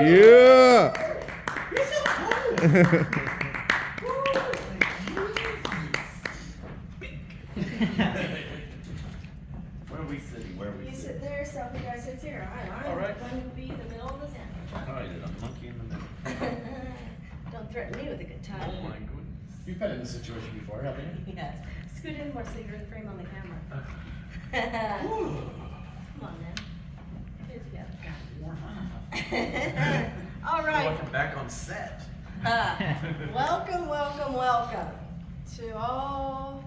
Yeah. You're so cool. Where are we sitting? Where are we You sitting? sit there, Sophie guy sits here. I'm All right. going to be the middle of the sandwich. All right, a monkey in the middle. Don't threaten me with a good time. Oh my goodness. You've been in this situation before, haven't you? Yes. Scoot in more so you're in frame on the camera. Come on, man. Get it together. All right. Welcome back on set. Welcome, welcome, welcome to all,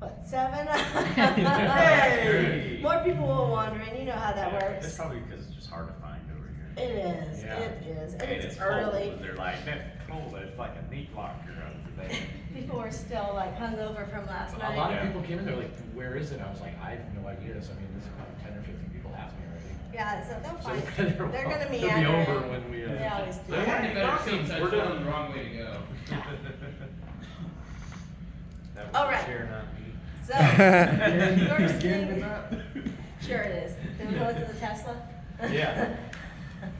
what, 7? Hey! More people were wondering. You know how that That's works. probably because it's just hard to find over here. It is. Yeah. It is. And And it's it's cold, early. and they're like, that's cold. It's like a meat locker over there. People are still like hungover from last A night. lot of people came in, they're like, where is it? I was like, I have no idea. So I mean, this is probably 10 or 15 people asked me already. Yeah, so they'll So find. They're gonna they'll be meander. over when we. They always do. Hey, Better welcome. seems We're that's done. the wrong way to go. That was All a right. chair, not me. So, Again first with thing, that? sure it is. It was the Tesla. Yeah.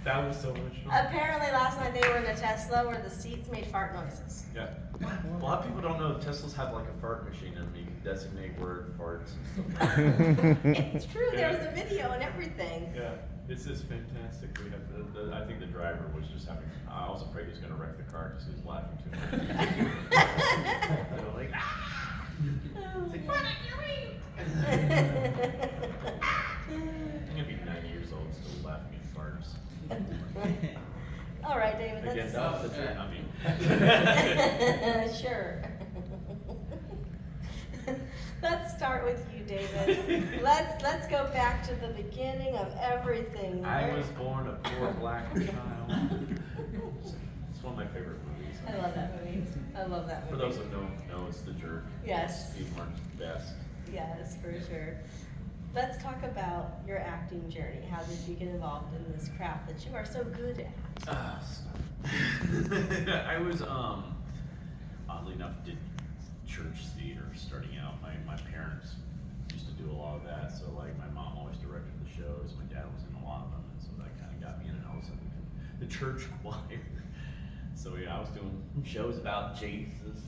That was so much fun. Apparently last night they were in a Tesla where the seats made fart noises. Yeah. A lot of people don't know Teslas have like a fart machine in them. You can designate word farts and stuff. It's true, there was a video and everything. Yeah, this is fantastic. We have I think the driver was just having. I was afraid he was going to wreck the car because he was laughing too much. They were like, ah! It's like, "What are you eating?" I'm gonna be 90 years old still laughing at farts. All right, David, Again, let's. that was the truth. I mean. Sure. Let's start with you, David. Let's go back to the beginning of everything. I was born a poor black child. It's one of my favorite movies. I love that movie. I love that For movie. those who don't know, it's The Jerk. Yes. Steve Martin's best. Yes, for sure. Let's talk about your acting journey. How did you get involved in this craft that you are so good at? I was, oddly enough, did church theater starting out. My parents used to do a lot of that, so like my mom always directed the shows, my dad was in a lot of them, and so that kind of got me in, and I was in the church choir. So yeah, I was doing shows about Jesus.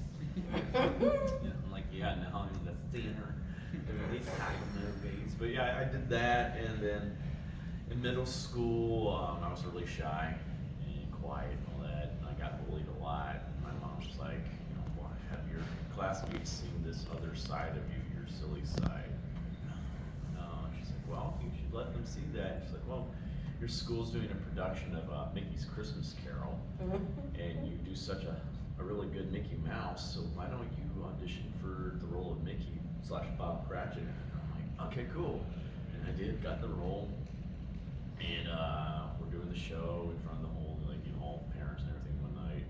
I'm like, yeah, now I'm in the theater doing these type of movies. But yeah, I did that, and then in middle school, I was really shy and quiet and all that, and I got bullied a lot. And my mom was like, you know, why have your classmates seen this other side of you, your silly side? She's like, well, you should let them see that. She's like, well, your school's doing a production of Mickey's Christmas Carol, and you do such a really good Mickey Mouse, so why don't you audition for the role of Mickey / Bob Cratchit? And I'm like, okay, cool. And I did, got the role, and we're doing the show in front of the whole, like, you know, all the parents and everything one night,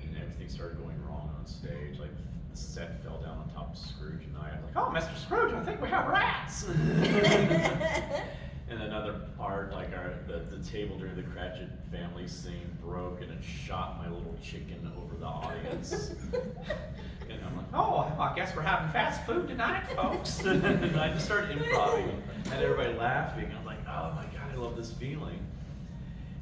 and everything started going wrong on stage. Like, the set fell down on top of Scrooge and I was like, oh, Mr. Scrooge, I think we have rats. And another part, like the table during the Cratchit family scene broke, and it shot my little chicken over the audience. And I'm like, oh, I guess we're having fast food tonight, folks. And I just started improvising, and everybody laughing. I'm like, oh my God, I love this feeling.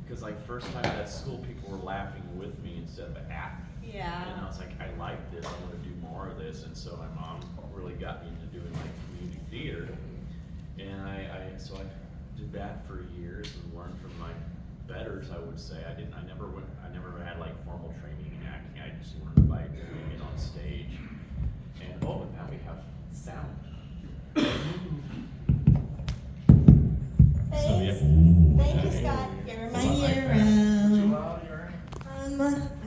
Because like first time at school, people were laughing with me instead of at me. Yeah. And I was like, I like this. I want to do more of this. And so my mom really got me into doing like community theater. And I did that for years and learned from my betters, I would say. I never had like formal training in acting. I just learned by doing it on stage. And oh, now we have sound. Thanks. So, yeah. Thank you, Scott. You're my Too hero. loud, you're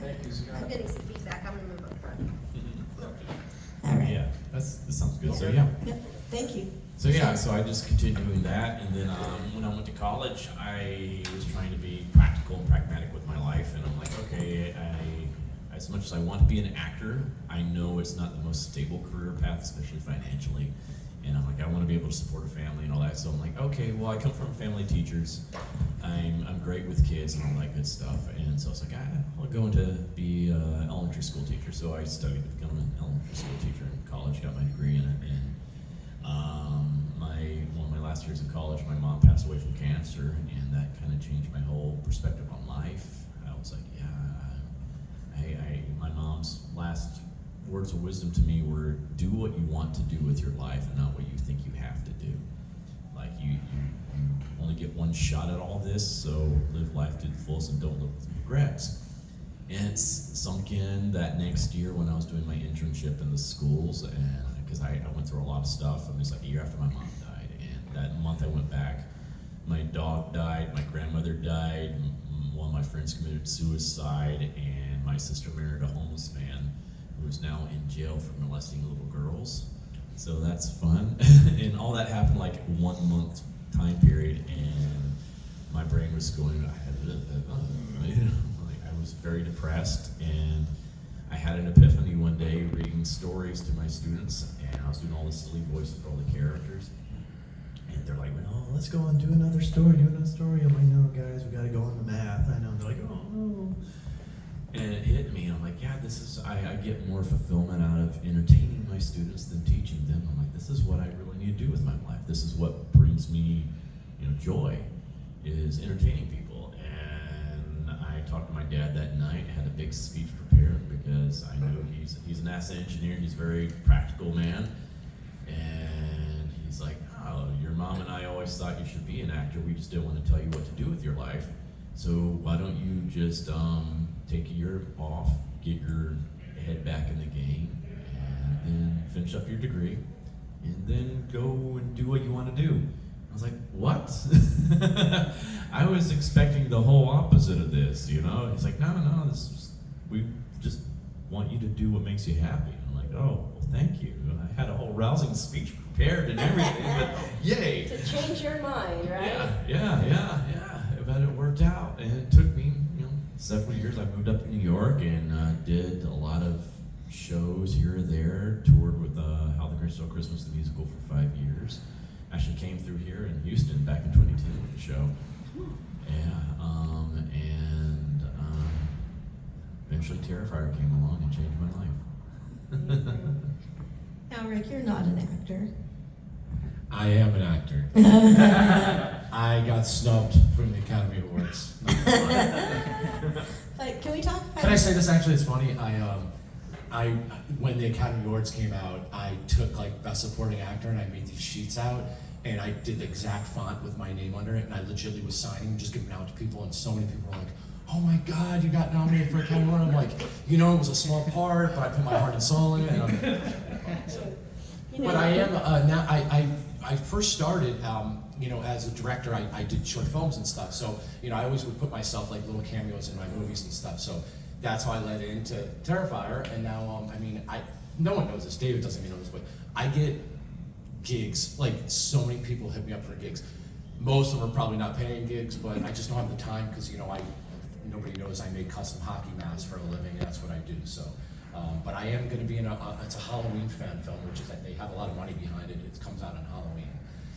Thank you, Scott. I'm getting some feedback. I'm gonna move up front. Mm-hmm. All right. Yeah, that sounds good. So yeah, Yep. Thank you. so I just continued doing that, and then when I went to college, I was trying to be practical and pragmatic with my life, and I'm like, okay, as much as I want to be an actor, I know it's not the most stable career path, especially financially. And I'm like, I want to be able to support a family and all that. So I'm like, okay, well, I come from family teachers. I'm great with kids and all that good stuff. And so I was like, I'll go into be an elementary school teacher. So I studied to become an elementary school teacher in college, got my degree in it. And one of my last years of college, my mom passed away from cancer, and that kind of changed my whole perspective on life. I was like, my mom's last words of wisdom to me were, do what you want to do with your life and not what you think you have to do. Like, you only get one shot at all this, so live life to the fullest and don't live with regrets. And it's sunk in that next year when I was doing my internship in the schools, and because I went through a lot of stuff. It was like a year after my mom died, and that month I went back, my dog died, my grandmother died, one of my friends committed suicide, and my sister married a homeless man who is now in jail for molesting little girls. So that's fun. And all that happened like 1 month time period, and my brain was going, I was very depressed, and I had an epiphany one day reading stories to my students, and I was doing all the silly voices for all the characters. And they're like, well, let's go and do another story. I'm like, no, guys, we gotta go on the math. I know. They're like, oh, no. And it hit me. I'm like, yeah, I get more fulfillment out of entertaining my students than teaching them. I'm like, this is what I really need to do with my life. This is what brings me, joy, is entertaining people. And I talked to my dad that night, had a big speech prepared because I know he's an NASA engineer. He's a very practical man. And he's like, oh, your mom and I always thought you should be an actor. We just didn't want to tell you what to do with your life. So why don't you just take a year off, get your head back in the game, and then finish up your degree, and then go and do what you want to do. I was like, what? I was expecting the whole opposite of this, He's like, no, we just want you to do what makes you happy. I'm like, oh, well, thank you. And I had a whole rousing speech prepared and everything, but yay. To change your mind, right? Yeah. But it worked out, and it took me, several years. I moved up to New York and did a lot of shows here or there, toured with How the Grinch Stole Christmas, the musical, for 5 years. Actually came through here in Houston back in 2010 with the show. Eventually Terrifier came along and changed my life. Now, Rick, you're not an actor. I am an actor. I got snubbed from the Academy Awards. Like, can we talk about? Can I say this? Actually, it's funny. I when the Academy Awards came out, I took like Best Supporting Actor, and I made these sheets out, and I did the exact font with my name under it, and I legitimately was signing, just giving out to people, and so many people were like, "Oh my God, you got nominated for Academy Award!" I'm like, it was a small part, but I put my heart and soul in it. But I am now. I first started, as a director. I did short films and stuff. So, I always would put myself like little cameos in my movies and stuff. So that's how I led into Terrifier. And now, no one knows this. David doesn't even know this, but I get gigs. Like, so many people hit me up for gigs. Most of them are probably not paying gigs, but I just don't have the time because, nobody knows I make custom hockey masks for a living, and that's what I do. So. But I am going to be in it's a Halloween fan film, which is that they have a lot of money behind it. It comes out on Halloween.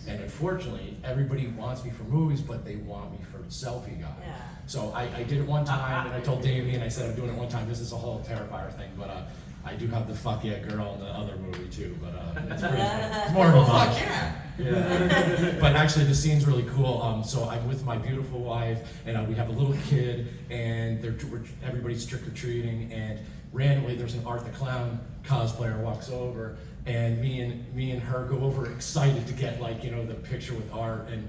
And unfortunately, everybody wants me for movies, but they want me for selfie guy. Yeah. So I did it one time, and I told Damien, I said I'm doing it one time. This is a whole Terrifier thing, but I do have the fuck yeah girl in the other movie too, but it's pretty fun. It's more of a fuck yeah. But actually the scene's really cool. So I'm with my beautiful wife, and we have a little kid, and everybody's trick-or-treating, and randomly there's an Art the Clown cosplayer walks over, and me and her go over excited to get the picture with Art, and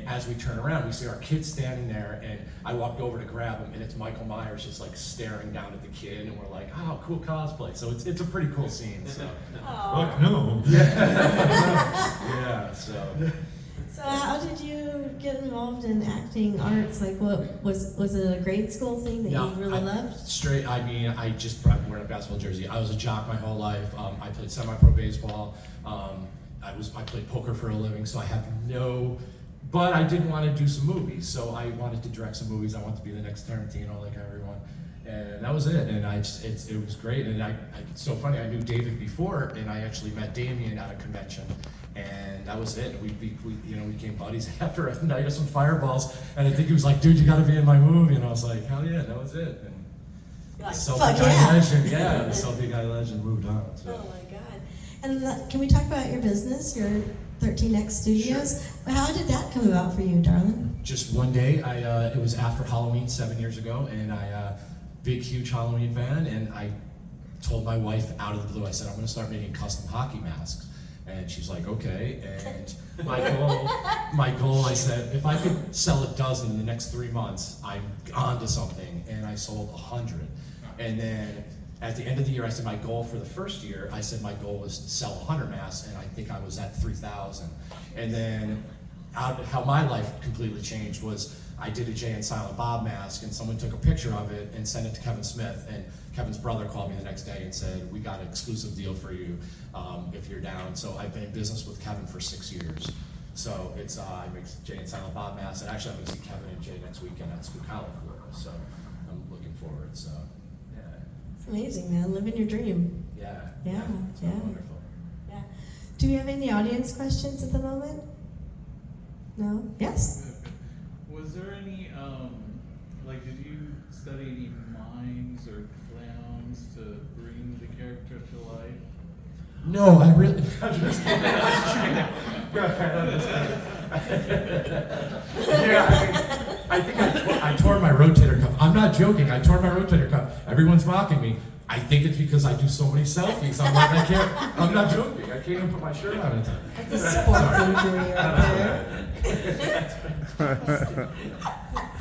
as we turn around we see our kid standing there, and I walked over to grab him, and it's Michael Myers just staring down at the kid, and we're like, oh, cool cosplay. So it's a pretty cool scene. So Fuck no. yeah. So how did you get involved in acting arts? Like, what was it a grade school thing that you really loved? Straight. I'm wearing a basketball jersey. I was a jock my whole life. I played semi-pro baseball. I played poker for a living. So but I did want to do some movies. So I wanted to direct some movies. I wanted to be the next Tarantino, like everyone. And that was it. And it was great. And it's so funny. I knew David before, and I actually met Damien at a convention. And that was it. We became buddies after a night of some fireballs. And I think he was like, dude, you gotta be in my movie. And I was like, hell yeah, that was it. And Like, the selfie guy legend, the selfie guy legend moved on. So. Oh my God. And can we talk about your business, your 13X Studios. How did that come about for you, darling? Just one day, it was after Halloween 7 years ago, and big, huge Halloween fan, and I told my wife out of the blue, I said, I'm gonna start making custom hockey masks. And she's like, okay. And my goal, I said, if I could sell a dozen in the next 3 months, I'm on to something. And I sold 100. And then at the end of the year, I said my goal for the first year, I said my goal was to sell 100 masks, and I think I was at 3,000. And then how my life completely changed was I did a Jay and Silent Bob mask, and someone took a picture of it and sent it to Kevin Smith, and Kevin's brother called me the next day and said, we got an exclusive deal for you if you're down. So I've been in business with Kevin for 6 years. So it's I make Jay and Silent Bob masks, and actually I'm gonna see Kevin and Jay next weekend at Spookala, Florida. So I'm looking forward. So yeah. It's amazing, man. Living your dream. Yeah. Yeah, It's yeah. wonderful. Yeah. Do we have any audience questions at the moment? No? Yes? Was there any, like, did you study any mimes or clowns to bring the character to life? No, I really. I'm just kidding. Yeah, I think I tore my rotator cuff. I'm not joking. I tore my rotator cuff. Everyone's mocking me. I think it's because I do so many selfies. I'm not joking. I can't even put my shirt on in time. That's a sports injury right there.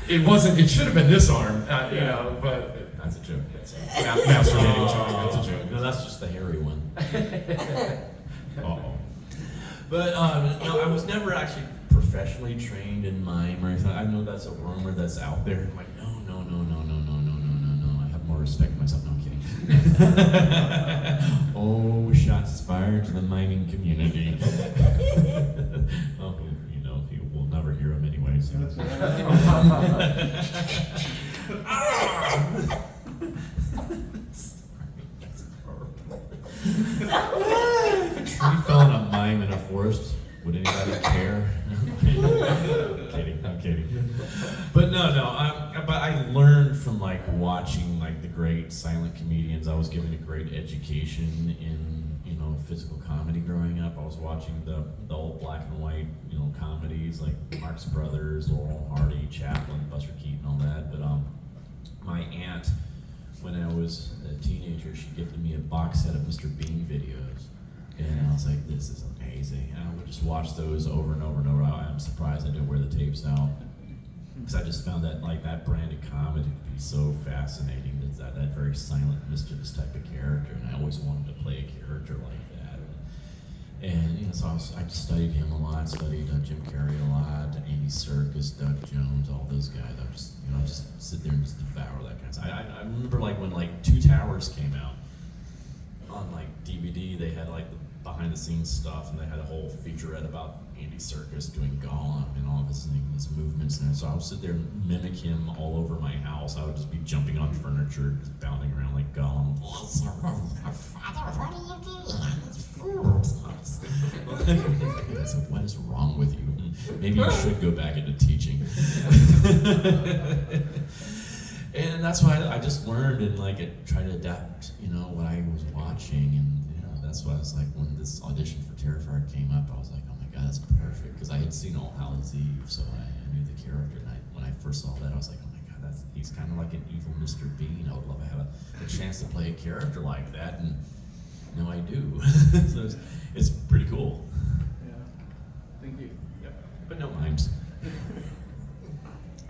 It wasn't. It should have been this arm, you know. But that's a joke. That's a masturbating joke. That's a joke. No, that's just the hairy one. Uh-oh. But no, I was never actually professionally trained in mime or anything. I know that's a rumor that's out there. I'm like, no. I have more respect for myself. No, I'm kidding. Oh, shots fired to the miming community. Oh, you know, we'll never hear them anyway. So. If a tree fell on a mime in a forest, would anybody care? I'm kidding. But no. But I learned from like watching like the great silent comedians. I was given a great education in physical comedy growing up. I was watching the old black and white comedies like Marx Brothers, Laurel and Hardy, Chaplin, Buster Keaton, all that. But my aunt, when I was a teenager, she gifted me a box set of Mr. Bean videos. And I was like, this is amazing. And I would just watch those over and over and over. I'm surprised I didn't wear the tapes out. Because I just found that like that brand of comedy to be so fascinating. That very silent, mischievous type of character. And I always wanted to play a character like that. And so I just studied him a lot, studied Jim Carrey a lot, Andy Serkis, Doug Jones, all those guys. I just sit there and just devour that kind of stuff. I remember like when like Two Towers came out on like DVD, they had like the behind the scenes stuff, and they had a whole featurette about Andy Serkis doing Gollum and all of his movements. And so I would sit there and mimic him all over my house. I would just be jumping on furniture, just bounding around like Gollum. Father, what are you doing? It's food. I said, what is wrong with you? Maybe you should go back into teaching. And that's why I just learned and like tried to adapt, what I was watching. And that's why I was like, when this audition for Terrifier came up, I was like, oh my God, that's perfect. Because I had seen All Hallows Eve, so I knew the character. And when I first saw that, I was like, oh my God, he's kind of like an evil Mr. Bean. I would love to have a chance to play a character like that. And now I do. So it's pretty cool. Yeah. Thank you. Yep. But no mimes.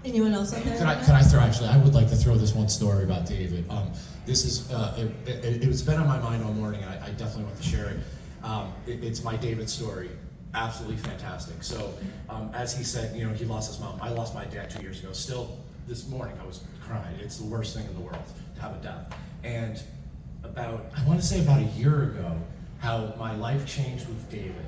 Anyone else out there? Can I throw? Actually, I would like to throw this one story about David. This is it's been on my mind all morning, and I definitely want to share it. It's my David story. Absolutely fantastic. So, as he said, he lost his mom. I lost my dad 2 years ago. Still, this morning I was crying. It's the worst thing in the world to have a death. And I want to say about a year ago, how my life changed with David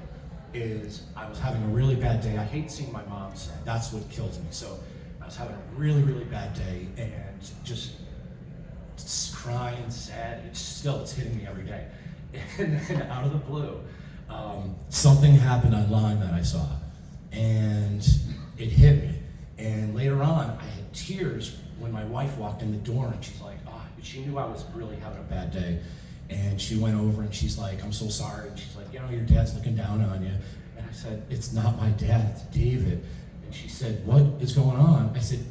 is I was having a really bad day. I hate seeing my mom sad. That's what kills me. So I was having a really, really bad day and just crying, sad. It's hitting me every day. And then out of the blue, something happened online that I saw, and it hit me. And later on, I had tears when my wife walked in the door, and she's like, she knew I was really having a bad day. And she went over and she's like, I'm so sorry. And she's like, your dad's looking down on you. And I said, it's not my dad, it's David. And she said, what is going on? I said,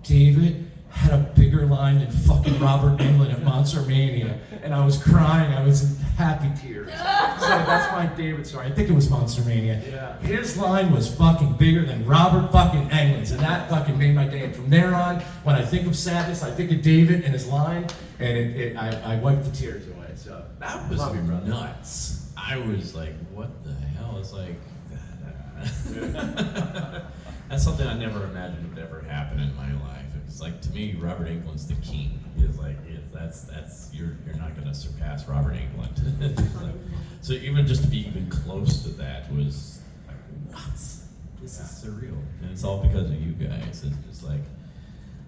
David had a bigger line than fucking Robert Englund at Monster Mania. And I was crying, I was in happy tears. So that's my David story. I think it was Monster Mania. Yeah. His line was fucking bigger than Robert fucking Englund's. And that fucking made my day. And from there on, when I think of sadness, I think of David and his line, and I wipe the tears away. So That was love you, brother. nuts. I was like, what the hell? It's like, that's something I never imagined would ever happen in my life. It's like, to me, Robert Englund's the king. It's like, you're not gonna surpass Robert Englund. So even just to be even close to that was like, what? This is surreal. And it's all because of you guys. It's just like,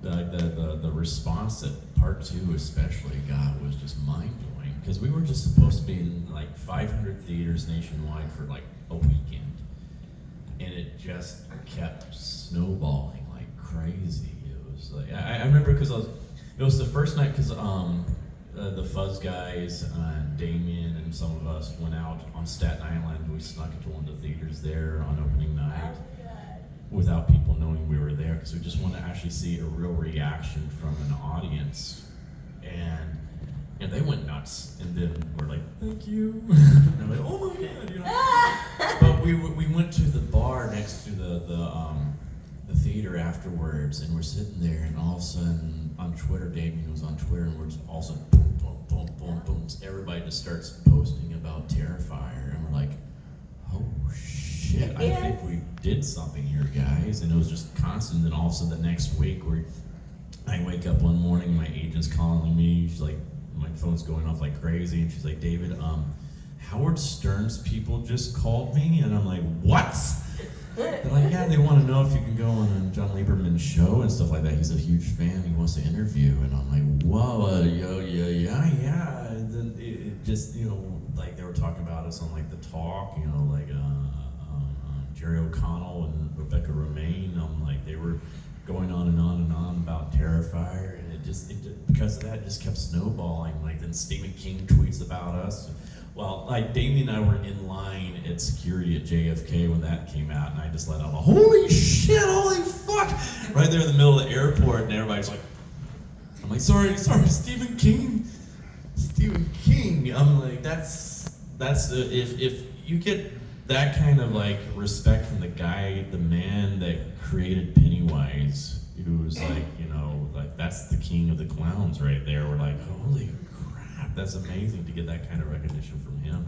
the response that part 2 especially got was just mind-blowing, because we were just supposed to be in like 500 theaters nationwide for like a weekend, and it just kept snowballing like crazy. It was like, I remember because it was the first night, because the Fuzz guys and Damien and some of us went out on Staten Island. We snuck into one of the theaters there on opening night without people knowing we were there, because we just wanted to actually see a real reaction from an audience. And they went nuts, and then we're like, thank you. And they're like, oh my god, you know. But we went to the bar next to the theater afterwards, and we're sitting there, and all of a sudden on Twitter, Damien was on Twitter, and we're just all of a sudden boom, boom, boom, boom, boom. Everybody just starts posting about Terrifier, and we're like, oh shit, I think we did something here, guys. And it was just constant. And all of a sudden the next week, I wake up one morning, my agent's calling me. She's like, my phone's going off like crazy, and she's like, David, Howard Stern's people just called me. And I'm like, what? They're like, yeah, they want to know if you can go on John Lieberman's show and stuff like that. He's a huge fan. He wants to interview. And I'm like, whoa, yeah. And then it just, you know, like they were talking about us on like The Talk, you know, like Jerry O'Connell and Rebecca Romaine. Like they were going on and on and on about Terrifier, and it just because of that, it just kept snowballing. Like then Stephen King tweets about us. Well, like Damien and I were in line at security at JFK when that came out, and I just let out a holy shit, holy fuck, right there in the middle of the airport, and everybody's like, I'm like, sorry, Stephen King. I'm like, that's if you get that kind of like respect from the man that created Pennywise, who's like, you know, like that's the king of the clowns right there. We're like, holy crap, that's amazing to get that kind of recognition from him.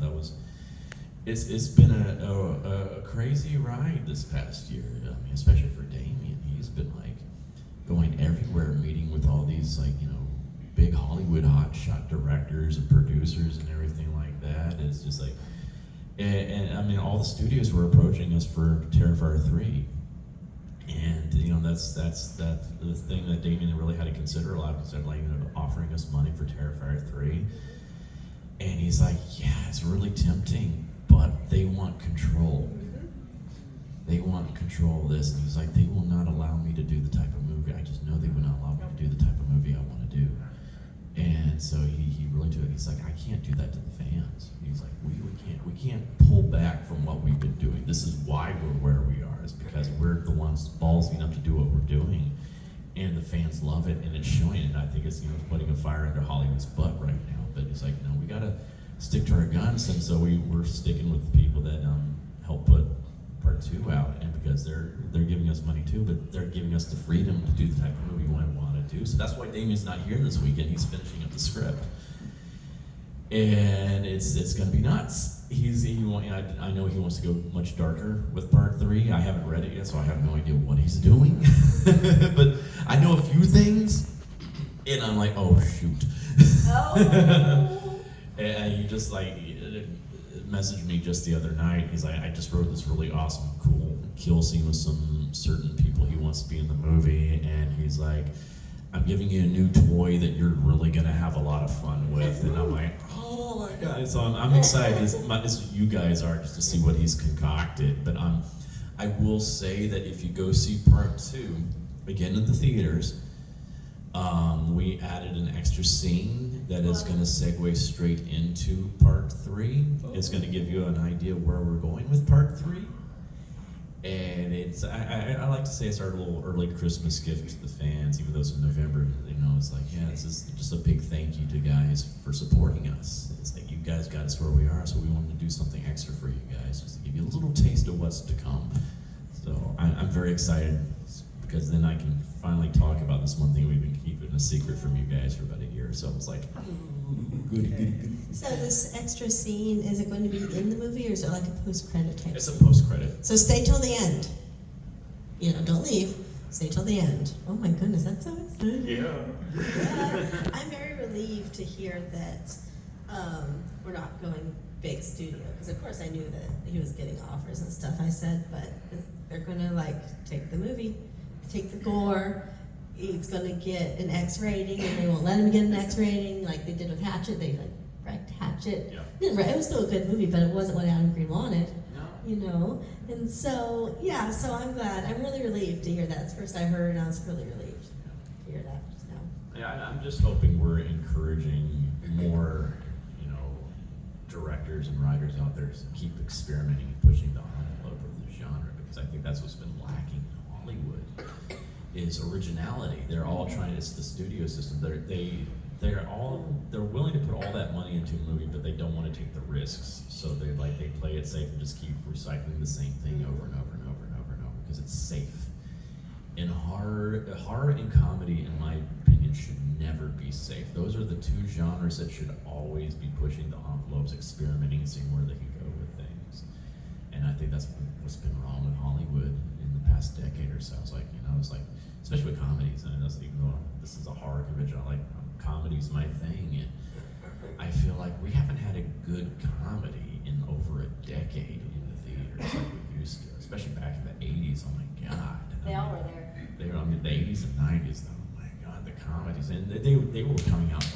It's been a crazy ride this past year. I mean, especially for Damien, he's been like going everywhere, meeting with all these like, you know, big Hollywood hotshot directors and producers and everything like that. It's just like, and I mean, all the studios were approaching us for Terrifier 3. And you know, that's the thing that Damien really had to consider a lot, because they're like, you know, offering us money for Terrifier 3. And he's like, yeah, it's really tempting, but they want control. They want control of this. And he's like, they will not allow me to do the type of movie. I just know they will not allow me to do the type of movie I want to do. And so he really took it. He's like, I can't do that to the fans. He's like, we can't pull back from what we've been doing. This is why we're where we are, is because we're the ones ballsy enough to do what we're doing, and the fans love it, and it's showing. And I think it's, you know, putting a fire under Hollywood's butt right now. But it's like, no, we gotta stick to our guns, and so we're sticking with the people that help put part 2 out, and because they're giving us money too, but they're giving us the freedom to do the type of movie we want to do. So that's why Damien's not here this weekend. He's finishing up the script, and it's gonna be nuts. I know he wants to go much darker with part 3. I haven't read it yet, so I have no idea what he's doing. But I know a few things, and I'm like, oh shoot. Oh. And he just like messaged me just the other night. He's like, I just wrote this really awesome, cool kill scene with some certain people he wants to be in the movie, and he's like, I'm giving you a new toy that you're really gonna have a lot of fun with. And I'm like, oh my god! So I'm excited as you guys are, just to see what he's concocted. But I will say that if you go see part 2 again at the theaters, we added an extra scene that is going to segue straight into part 3. It's going to give you an idea where we're going with part 3. And I like to say it's our little early Christmas gift to the fans, even though it's in November. You know, it's like, yeah, this is just a big thank you to guys for supporting us. It's like you guys got us where we are, so we wanted to do something extra for you guys, just to give you a little taste of what's to come. So I'm very excited because then I can finally talk about this one thing we've been keeping a secret from you guys for about a year. So I was like, good. So this extra scene, is it going to be in the movie or is it like a post-credit type? It's a post-credit. So stay till the end. You know, don't leave. Stay till the end. Oh my goodness, that's so exciting. Yeah. I'm very relieved to hear that we're not going big studio, because of course I knew that he was getting offers and stuff. I said, but they're gonna like take the movie, take the gore. He's gonna get an X rating, and they won't let him get an X rating like they did with Hatchet. They like wrecked Hatchet. Yeah. It was still a good movie, but it wasn't what Adam Green wanted. No. You know, and so yeah, so I'm glad. I'm really relieved to hear that. It's the first I heard, and I was really relieved to hear that just now. Yeah, I'm just hoping we're encouraging more, you know, directors and writers out there to keep experimenting and pushing the envelope of the genre, because I think that's what's been lacking in Hollywood is originality. They're all trying. It's the studio system. They're willing to put all that money into a movie, but they don't want to take the risks. So they play it safe and just keep recycling the same thing over and over and over and over and over because it's safe. And horror and comedy, in my opinion, should never be safe. Those are the two genres that should always be pushing the envelopes, experimenting and seeing where they can go with things. And I think that's what's been wrong with Hollywood in the past decade or so. It's like, you know, it's like, especially with comedies, and that's even though this is a horror convention, I like comedy's my thing, and I feel like we haven't had a good comedy in over a decade in the theaters like we used to, especially back in the 80s. Oh my God. They all were there. They were, I mean, the 80s and 90s, oh my God, the comedies, and they were coming out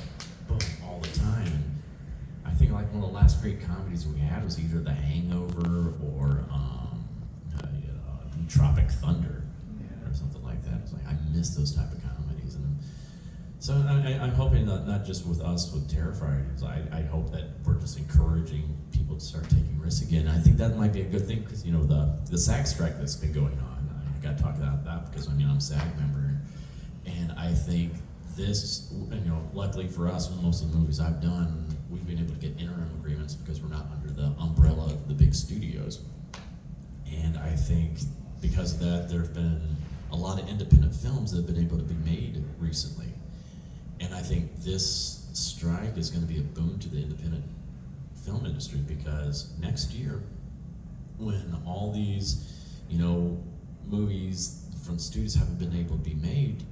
boom, all the time. And I think like one of the last great comedies we had was either The Hangover or Tropic Thunder or something like that. It's like I miss those type of comedies, and so I'm hoping that not just with us with Terrifier, I hope that we're just encouraging people to start taking risks again. I think that might be a good thing because you know the SAG strike that's been going on. I got to talk about that because I mean I'm a SAG member, and I think this, you know, luckily for us, most of the movies I've done, we've been able to get interim agreements because we're not under the umbrella of the big studios, and I think because of that, there have been a lot of independent films that have been able to be made recently. And I think this strike is going to be a boon to the independent film industry because next year, when all these, you know, movies from studios haven't been able to be made,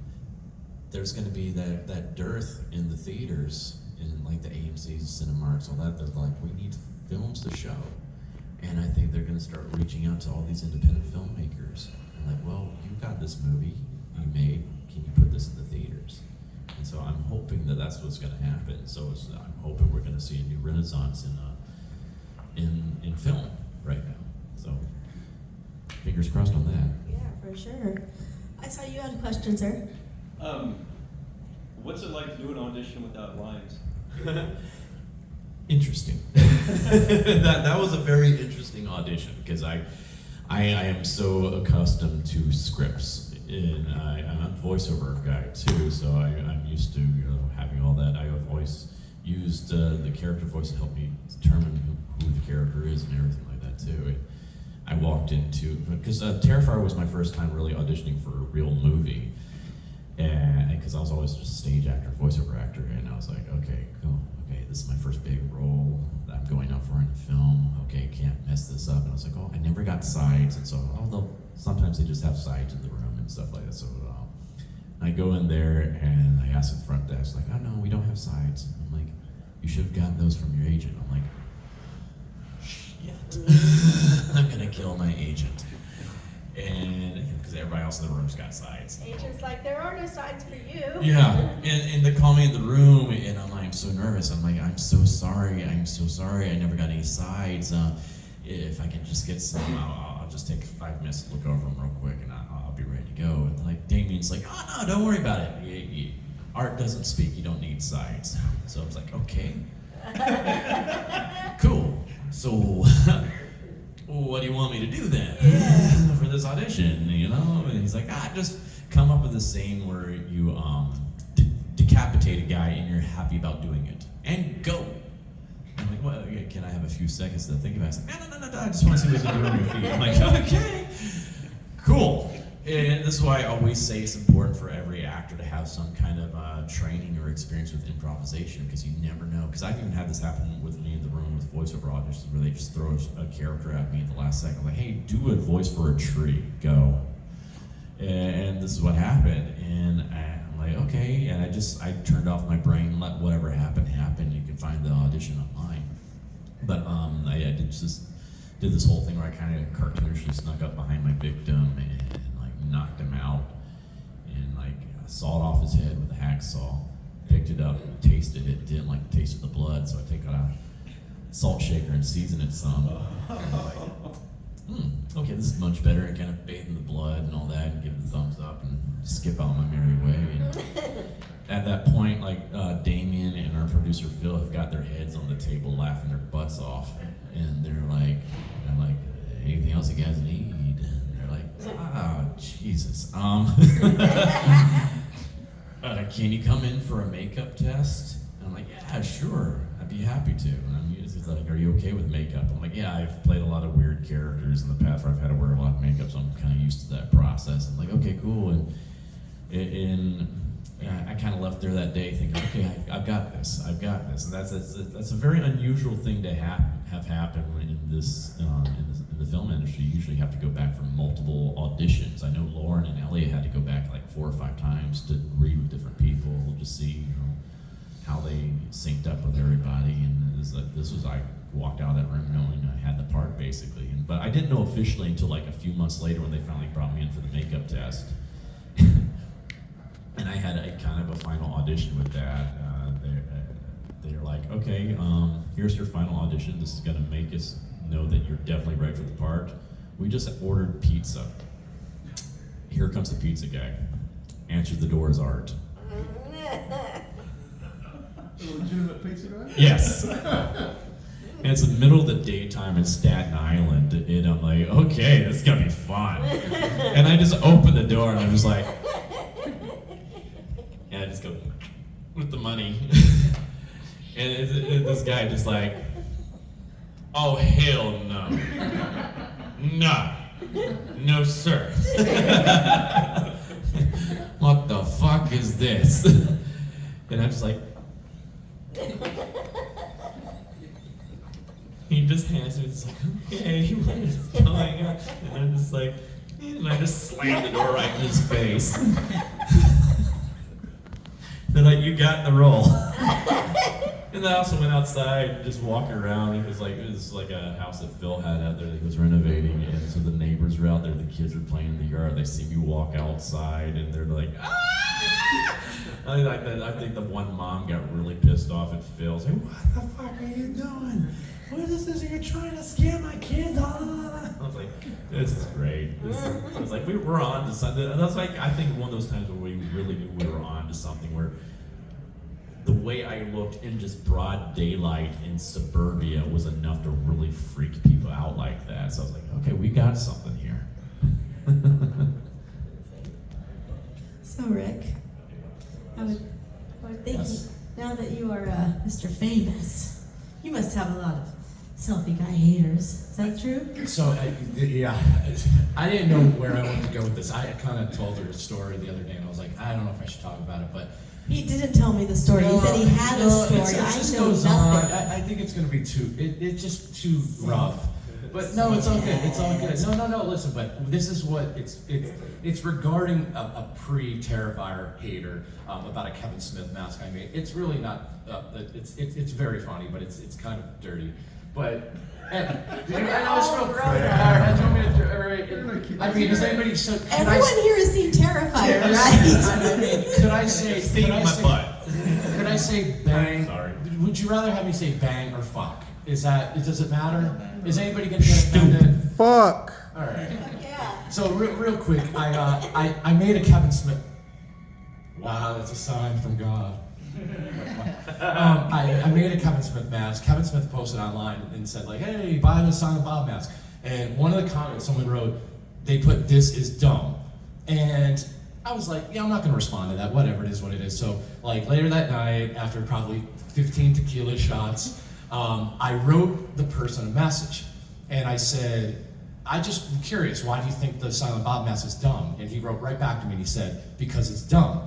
there's going to be that dearth in the theaters, in like the AMC's, Cinemarks, all that. They're like, we need films to show. And I think they're going to start reaching out to all these independent filmmakers. And like, well, you've got this movie you made, can you put this in the theaters? And so I'm hoping that that's what's going to happen. So I'm hoping we're going to see a new renaissance in film right now. So fingers crossed on that. Yeah, for sure. I saw you had a question, sir. What's it like to do an audition without lines? Interesting. that was a very interesting audition because I am so accustomed to scripts, and I'm a voiceover guy too, so I'm used to having all that. I've always used the character voice to help me determine who the character is and everything like that too. I walked into because Terrifier was my first time really auditioning for a real movie, and because I was always just a stage actor, voiceover actor, and I was like, okay, cool. Okay, this is my first big role that I'm going out for in a film. Okay, can't mess this up. And I was like, oh, I never got sides. And so, sometimes they just have sides in the room and stuff like that. So I go in there and I ask the front desk, like, oh no, we don't have sides. I'm like, you should have gotten those from your agent. I'm like, shit. I'm gonna kill my agent. And because everybody else in the room's got sides. Agent's like, there are no sides for you. Yeah, and they call me in the room, and I'm so nervous. I'm like, I'm so sorry. I never got any sides. If I can just get some, I'll just take 5 minutes to look over them real quick, and I'll be ready to go. And like Damien's like, oh no, don't worry about it. Art doesn't speak. You don't need sides. So I was like, okay, cool. So well, what do you want me to do then Yeah. for this audition? You know, and he's like, just come up with a scene where you decapitate a guy and you're happy about doing it, and go. I'm like, well, yeah, can I have a few seconds to think about it? He's like, no, I just want to see what you can do on your feet. I'm like, okay, cool. And this is why I always say it's important for every actor to have some kind of training or experience with improvisation, because you never know. Because I've even had this happen with me in the room with voiceover auditions where they just throw a character at me at the last second, like, hey, do a voice for a tree, go. And this is what happened, and I'm like, okay, and I turned off my brain, let whatever happened happen. You can find the audition online. But I did this whole thing where I kind of cartoonishly snuck up behind my victim and like knocked him out, and like sawed off his head with a hacksaw, picked it up, and tasted it, didn't like the taste of the blood, so I take out a salt shaker and season it some. Okay, this is much better. And kind of bathe in the blood and all that, and give it a thumbs up, and skip out my merry way. And at that point, like Damien and our producer Phil have got their heads on the table, laughing their butts off, and they're like, anything else you guys need? And they're like, oh Jesus. Can you come in for a makeup test? And I'm like, yeah, sure. I'd be happy to. And he's like, are you okay with makeup? I'm like, yeah, I've played a lot of weird characters in the past where I've had to wear a lot of makeup, so I'm kind of used to that process. I'm like, okay, cool. And I kind of left there that day thinking, okay, I've got this. And that's a very unusual thing to have happen in this in the film industry. You usually have to go back for multiple auditions. I know Lauren and Elliot had to go back like 4 or 5 times to read with different people, just see how they synced up with everybody. And this was I walked out of that room knowing I had the part basically. But I didn't know officially until like a few months later when they finally brought me in for the makeup test. And I had a kind of a final audition with that. They're like, okay, here's your final audition. This is gonna make us know that you're definitely right for the part. We just ordered pizza. Here comes the pizza guy. Answered the door is Art. A legitimate pizza guy? Yes. And it's the middle of the daytime in Staten Island, and I'm like, okay, this is gonna be fun. And I just open the door and I'm just like, and I just go with the money. And this guy just like, oh hell no. No sir. What the fuck is this? And I'm just like, he just hands me, it's like, okay, what is going on? And I'm just like, and I just slammed the door right in his face. They're like, you got the role. And then I also went outside and just walking around. It was like a house that Phil had out there that he was renovating, and so the neighbors were out there, the kids were playing in the yard, they see me walk outside and they're like, ah! I think the one mom got really pissed off at Phil. Like, what the fuck are you doing? What is this? You're trying to scare my kids? I was like, this is great. I was like, we're on to something. And that's like, I think one of those times where we really knew we were on to something, where the way I looked in just broad daylight in suburbia was enough to really freak people out like that. So I was like, okay, we got something here. So Rick, I would think Yes. now that you are Mr. Famous, you must have a lot of selfie guy haters. Is that true? So, yeah, I didn't know where I wanted to go with this. I kind of told her a story the other day, and I was like, I don't know if I should talk about it, but He didn't tell me the story. He said he had a story. It just I know goes nothing. on. I think it's going to be it's just too rough. But no, it's all good. It's all good. No. Listen, but this is what it's regarding a pre-Terrifier hater about a Kevin Smith mask I made. It's really not. It's very funny, but it's kind of dirty. But I know it's real quick. I mean, does anybody? Everyone here has seen Terrifier, I right? mean, could I say? Sting my butt. Could I say bang? Sorry. Would you rather have me say bang or fuck? Does it matter? Is anybody gonna get offended? Fuck. All right. Yeah. So real quick, I made a Kevin Smith. Wow, that's a sign from God. I made a Kevin Smith mask. Kevin Smith posted online and said like, "Hey, buy the Silent Bob mask." And one of the comments someone wrote, they put, "This is dumb." And I was like, yeah, I'm not gonna respond to that, whatever, it is what it is. So like later that night, after probably 15 tequila shots, I wrote the person a message. And I said, I just am curious, why do you think the Silent Bob mess is dumb? And he wrote right back to me and he said, because it's dumb.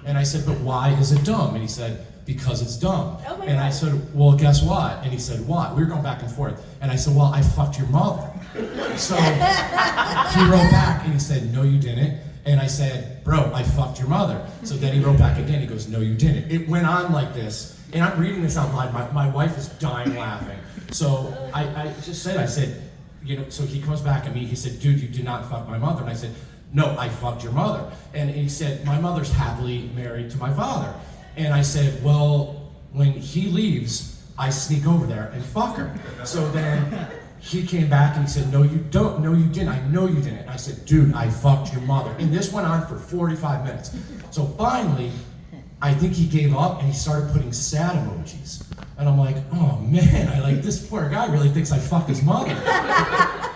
And I said, but why is it dumb? And he said, because it's dumb. Oh my and I God. said, well, guess what? And he said, what? We were going back and forth. And I said, well, I fucked your mother. So he wrote back and he said, no, you didn't. And I said, bro, I fucked your mother. So then he wrote back again, he goes, no, you didn't. It went on like this, and I'm reading this out loud, my wife is dying laughing. So I just said, I said, so he comes back at me, he said, dude, you did not fuck my mother. And I said, no, I fucked your mother. And he said, my mother's happily married to my father. And I said, well, when he leaves, I sneak over there and fuck her. So then he came back and he said, no, you don't, no, you didn't, I know you didn't. And I said, dude, I fucked your mother. And this went on for 45 minutes. So finally, I think he gave up and he started putting sad emojis. And I'm like, oh man, this poor guy really thinks I fucked his mother.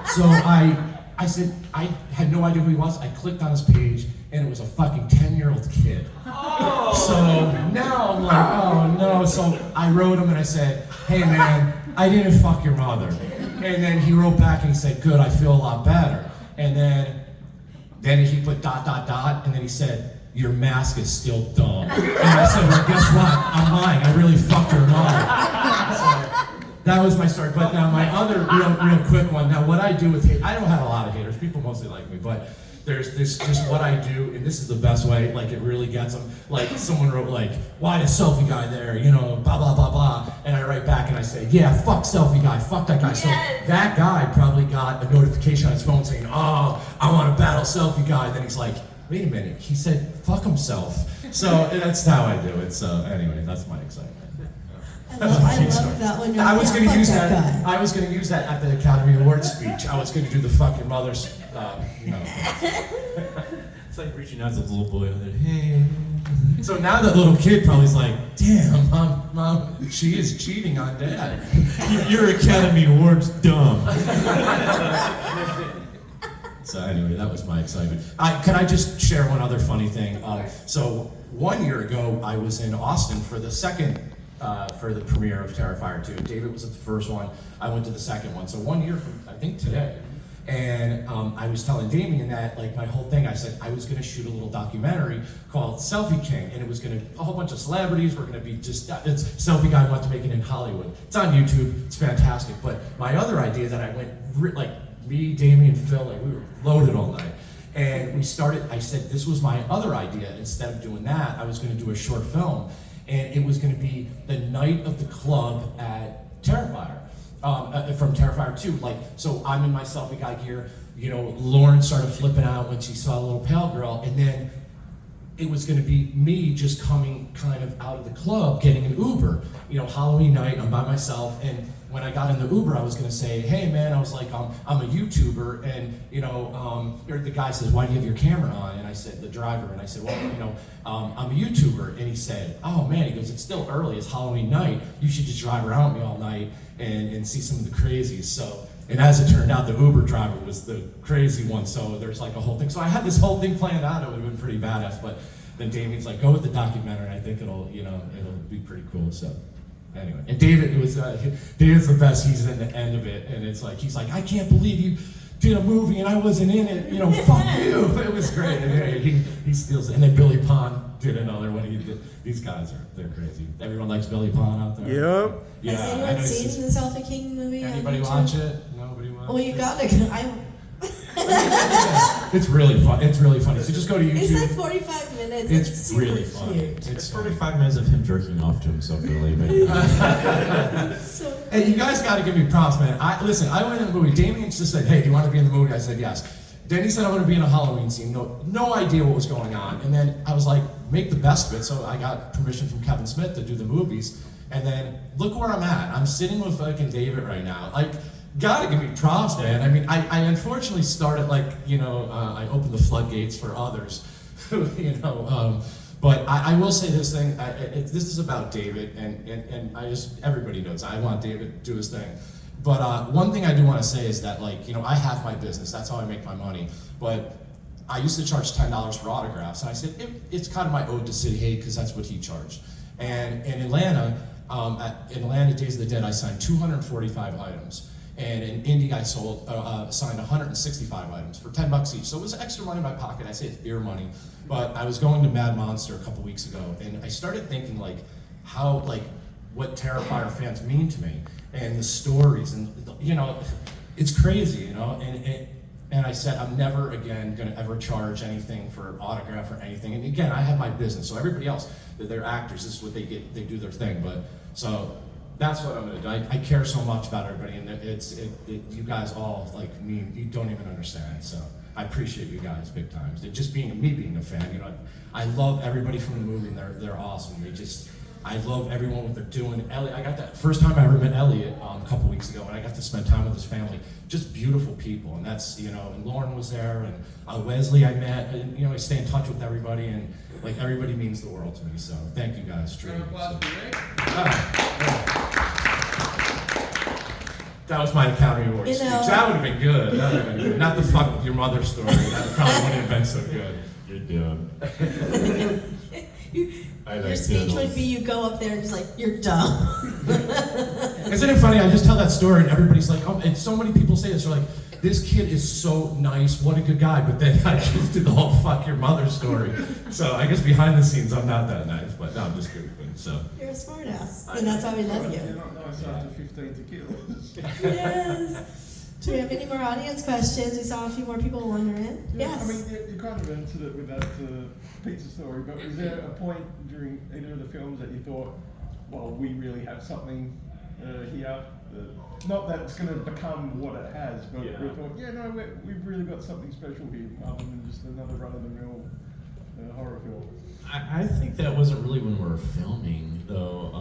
So I said, I had no idea who he was. I clicked on his page and it was a fucking 10-year-old kid. Oh. So now I'm like, oh no. So I wrote him and I said, hey man, I didn't fuck your mother. And then he wrote back and he said, good, I feel a lot better. And then he put ... and then he said, your mask is still dumb. And I said, well, guess what? I'm lying. I really fucked her mother. So that was my story. But now my other real quick one. Now what I do with hate, I don't have a lot of haters. People mostly like me, but there's this just what I do, and this is the best way, it really gets them. Someone wrote why the selfie guy there, blah, blah, blah, blah. And I write back and I say, yeah, fuck selfie guy, fuck that guy. Yes. So that guy probably got a notification on his phone saying, oh, I want to battle selfie guy. Then he's like, wait a minute, he said fuck himself. So that's how I do it. So anyway, that's my excitement. I love that one. I was going to Fuck use that that. guy. I was going to use that at the Academy Awards speech. I was going to do the fucking mother's, It's like reaching out to the little boy over there. Hey. So now that little kid probably is like, damn, mom, she is cheating on dad. Your Academy Award's dumb. So anyway, that was my excitement. Can I just share one other funny thing? So 1 year ago, I was in Austin for the for the premiere of Terrifier 2. David was at the first one. I went to the second one. So 1 year from, I think, today. And I was telling Damien that, my whole thing, I said I was going to shoot a little documentary called Selfie King, and it was going to, a whole bunch of celebrities were going to be it's Selfie Guy wants to make it in Hollywood. It's on YouTube, it's fantastic. But my other idea that I went, me, Damien, Phil, we were loaded all night. And we started, I said this was my other idea. Instead of doing that, I was going to do a short film. And it was going to be the night of the club at Terrifier. From Terrifier 2, so I'm in my selfie guy gear, Lauren started flipping out when she saw a little pale girl, and then it was gonna be me just coming kind of out of the club, getting an Uber, Halloween night, I'm by myself, and when I got in the Uber, I was gonna say, hey man, I was like, I'm a YouTuber, and the guy says, why do you have your camera on? And I said, the driver, and I said, well, I'm a YouTuber, and he said, oh man, he goes, it's still early, it's Halloween night, you should just drive around with me all night and see some of the crazies. So, and as it turned out, the Uber driver was the crazy one, so there's a whole thing. So I had this whole thing planned out, it would have been pretty badass, but then Damien's like, go with the documentary, I think it'll be pretty cool, so. Anyway, and David's the best. He's in the end of it, and he's like, I can't believe you did a movie and I wasn't in it. Fuck you. It was great. And he steals it. And then Billy Pond did another one. These guys they're crazy. Everyone likes Billy Pond out there. Yep. Yeah. Has anyone seen the Selfie King movie? Anybody on YouTube? watch it? Nobody watch it? Well, you gotta. It's really fun. It's really funny. So just go to YouTube. It's 45 minutes. It's super really fun. cute. It's 45 minutes of him jerking off to himself, really. But So Hey, you guys got to give me props, man. I went in the movie. Damien just said, hey, do you want to be in the movie? I said, yes. Then he said, I want to be in a Halloween scene. No idea what was going on. And then I was like, make the best of it. So I got permission from Kevin Smith to do the movies. And then look where I'm at. I'm sitting with fucking David right now. Gotta give me props, man. I mean, I unfortunately started I opened the floodgates for others, but I will say this thing. This is about David, and everybody knows I want David to do his thing. But one thing I do want to say is that, like, you know, I have my business. That's how I make my money. But I used to charge $10 for autographs, and I said it's kind of my ode to Sid Haig because that's what he charged. And in Atlanta, in Atlanta Days of the Dead, I signed 245 items. And in Indy, I signed 165 items for $10 each. So it was extra money in my pocket. I say it's beer money. But I was going to Mad Monster a couple weeks ago, and I started thinking, like, how, like, what Terrifier fans mean to me, and the stories, and, you know, it's crazy, you know, and I said, I'm never again gonna ever charge anything for autograph or anything. And again, I have my business, so everybody else, they're actors, this is what they get, they do their thing. But, so, that's what I'm gonna do. I care so much about everybody, and you guys all, like me, you don't even understand, so I appreciate you guys big time. Just me being a fan, you know, I love everybody from the movie, and they're awesome. I love everyone, what they're doing. Elliot, I got that first time I ever met Elliot a couple weeks ago, and I got to spend time with his family. Just beautiful people, and that's, you know, and Lauren was there, and Wesley I met, and, you know, I stay in touch with everybody, and, like, everybody means the world to me, so thank you guys, truly. That was my Academy Award speech. That would have been good. That would have been good. Not the fuck with your mother story. That probably wouldn't have been so good. You're dumb. Your speech would be you go up there and just like, you're dumb. Isn't it funny? I just tell that story and everybody's like, oh, and so many people say this. They're like, this kid is so nice, what a good guy. But then I just did the whole fuck your mother story. So I guess behind the scenes, I'm not that nice. But no, I'm just kidding. So. You're a smart ass. And that's why we love you. You're not nice after 15 tequilas. Yes. Do we have any more audience questions? We saw a few more people wondering. Yeah, Yes. I mean, you kind of answered it with that pizza story, but is there a point during either of the films that you thought, well, we really have something here? Not that it's going to become what it has, but Yeah. we thought, yeah, no, we've really got something special here, other than just another run-of-the-mill horror film. I think that wasn't really when we were filming, though.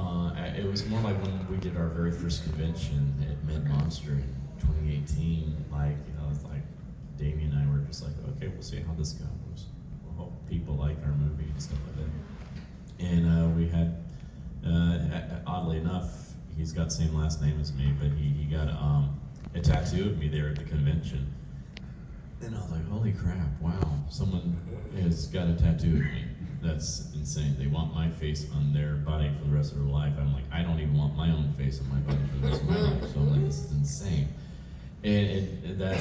It was more like when we did our very first convention at Mad Monster in 2018. Like, you know, it's like Damien and I were just like, okay, we'll see how this goes. We'll hope people like our movie and stuff like that. And we had, oddly enough, he's got the same last name as me, but he got a tattoo of me there at the convention. And I was like, holy crap, wow, someone has got a tattoo of me. That's insane. They want my face on their body for the rest of their life. I'm like, I don't even want my own face on my body for the rest of my life. So I'm like, this is insane. And then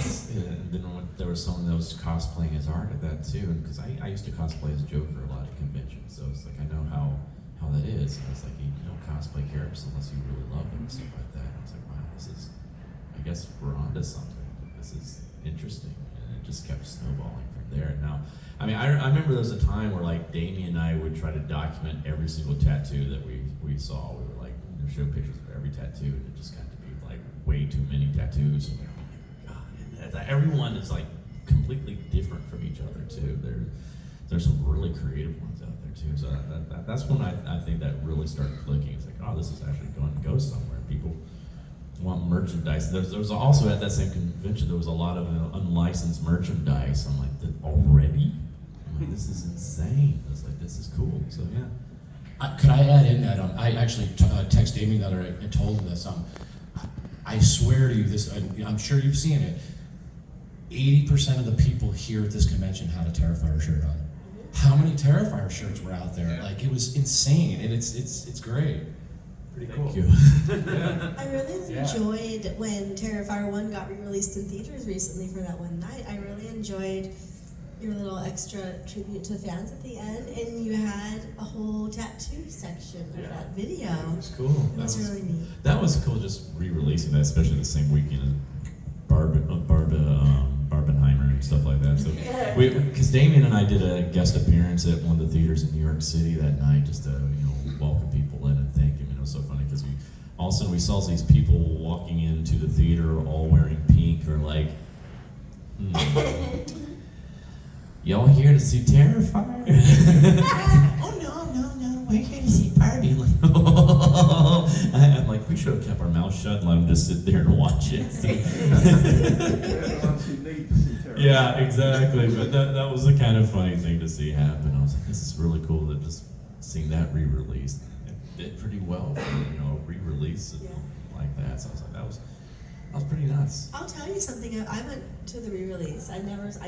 there was someone that was cosplaying as art at that too. And because I used to cosplay as Joker a lot at conventions. So it's like, I know how that is. And it's like, you don't cosplay characters unless you really love them and stuff like that. I was like, wow, I guess we're onto something. This is interesting. And it just kept snowballing from there. Now, I mean, I remember there was a time where, like, Damien and I would try to document every single tattoo that we saw. We were like, show pictures of every tattoo, and it just got to be like way too many tattoos. And oh my god! And everyone is like completely different from each other too. There's some really creative ones out there too. So that's when I think that really started clicking. It's like, oh, this is actually going to go somewhere. People want merchandise. There was also at that same convention, there was a lot of unlicensed merchandise. I'm like, already? I'm like, this is insane. I was like, this is cool. So yeah. Could I add in that I actually texted Amy the other day and told her this. I swear to you, this. I'm sure you've seen it. 80% of the people here at this convention had a Terrifier shirt on. How many Terrifier shirts were out there? Like, it was insane, and it's great. Pretty cool. Thank you. Yeah. I really Yeah. enjoyed when Terrifier 1 got re-released in theaters recently for that one night. I really enjoyed your little extra tribute to fans at the end, and you had a whole tattoo section of that video. It was cool. It was really neat. That was cool, just re-releasing that, especially the same weekend as Barbenheimer and stuff like that. So, because Damien and I did a guest appearance at one of the theaters in New York City that night, just to welcome people in and thank them. And it was so funny because all of a sudden we saw these people walking into the theater all wearing pink, or like, y'all here to see Terrifier? Oh no, we're here to see Barbie. I'm like, we should have kept our mouth shut and let them just sit there and watch it. Yeah, exactly. But that was a kind of funny thing to see happen. I was like, this is really cool that just seeing that re-released. It did pretty well for a re-release like that. So I was like, was pretty nuts. I'll tell you something. I went to the re-release. I